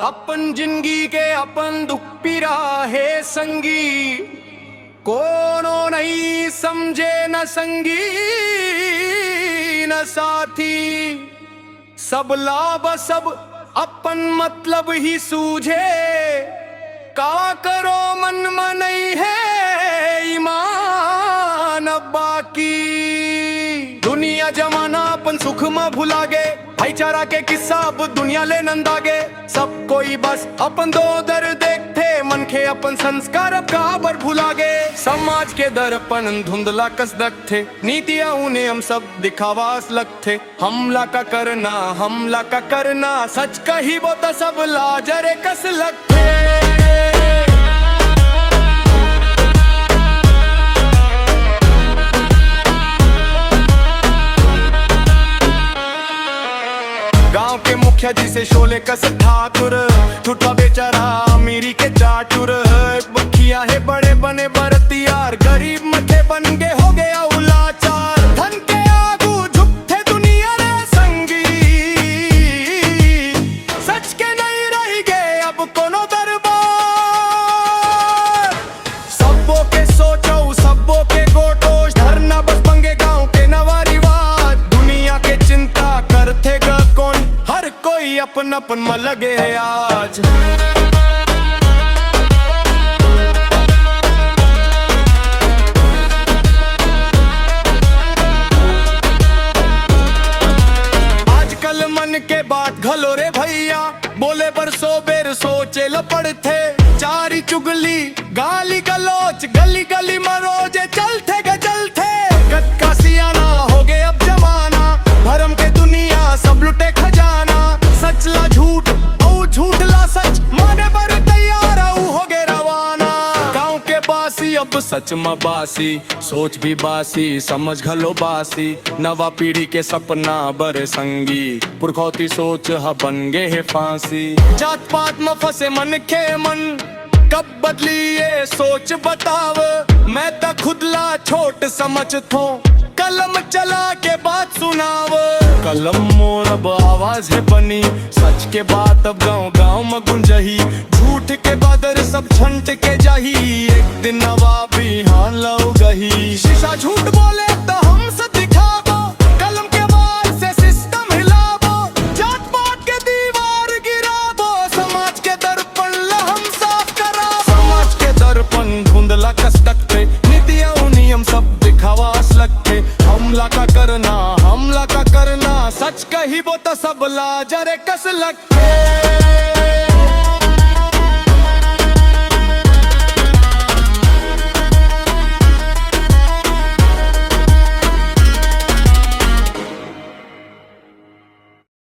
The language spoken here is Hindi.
अपन जिंदगी के अपन दुख पीरा है संगी, कोनो नहीं समझे न संगी न साथी। सब लाभ सब अपन मतलब ही सूझे, का करो मन में नहीं है ईमान बाकी। दुनिया जमाना अपन सुख में भुला गे, भाईचारा के किस्सा अब दुनिया ले नंदागे। सब कोई बस अपन दो दर देखते, मन के अपन संस्कार अब काबर भुला गे। समाज के दर्पण धुंधला कसदक थे, नीतियां उन्हें हम सब दिखावास लगते। हमला का करना सच कही वो तो सब लाजरे कस लगते। गांव के मुखिया जी से शोले कस ठाकुर, छुटा बेचारा अमीरी के चाटुर। बखिया है बड़े बने बरतियार, गरीब मथे बन गए हो गया उलाचार। धन के आगू झुकते दुनिया रे संगी, सच के नहीं रह गए अब कोनो दरबार। सबो के सोचो सबो के गोटोश, धरना बस बंगे गांव के नवा रिवाज। दुनिया के चिंता करते ग कौन, हर कोई अपन अपन में लगे है आज। आजकल मन के बात घलो रे भैया, बोले बरसों बेर सोचे ल पड़थे। चारी चुगली गाली गलोच, गली गली मरोजे चलते ग चलते। कद का सियाना हो गए अब जमाना, भरम के दुनिया सब लुटे खजाना। सच ला झूठ औ झूठ ला सच, माने पर तैयार हो गए रवाना। गाँव के बासी अब सच में बासी, सोच भी बासी समझ घलो बासी। नवा पीढ़ी के सपना बड़े संगी, पुरखौती सोच ह बन गे है फांसी। जात पात में फंसे मन के मन, कब बदली ये सोच बताव। मैं तो खुदला छोट समझ थो, कलम चला के बात सुनाव। कलम मोर अब आवाज है बनी, सच के बात अब गाँव गाँव में गुंजही। झूठ के बदर सब छंट के जाही, एक दिन नवा बिहान लौ गही। शीशा झूठ बोले तो हम से दिखावो, कलम के वार से सिस्टम हिलावो। जात पात के दीवार गिरावो, समाज के दर्पण ला हम साफ करावो। समाज के दर्पण धुंधला कसदक थे, नीतियां नियम सब दिखावास लगते। हमला का करना सच कही वो तो सब लाजरे कस लगते।